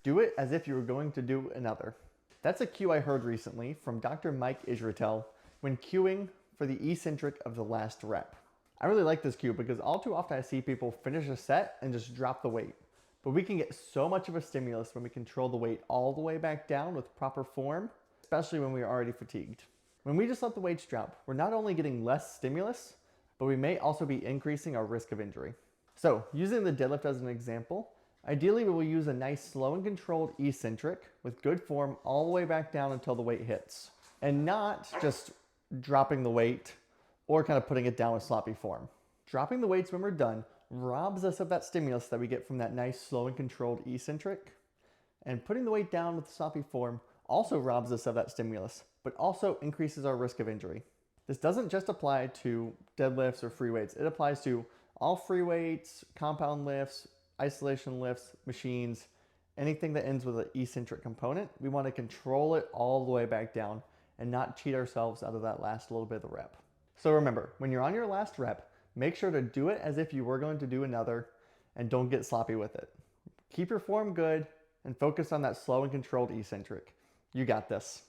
Do it as if you were going to do another. That's a cue I heard recently from Dr. Mike Istraetel when cueing for the eccentric of the last rep. I really like this cue because all too often I see people finish a set and just drop the weight. But we can get so much of a stimulus when we control the weight all the way back down with proper form, especially when we are already fatigued. When we just let the weights drop, we're not only getting less stimulus, but we may also be increasing our risk of injury. So using the deadlift as an example, ideally we will use a nice slow and controlled eccentric with good form all the way back down until the weight hits, and not just dropping the weight or kind of putting it down with sloppy form. Dropping the weights when we're done robs us of that stimulus that we get from that nice slow and controlled eccentric, and putting the weight down with sloppy form also robs us of that stimulus, but also increases our risk of injury. This doesn't just apply to deadlifts or free weights. It applies to all free weights, compound lifts, isolation lifts, machines, anything that ends with an eccentric component. We want to control it all the way back down and not cheat ourselves out of that last little bit of the rep. So remember, when you're on your last rep, make sure to do it as if you were going to do another and don't get sloppy with it. Keep your form good and focus on that slow and controlled eccentric. You got this.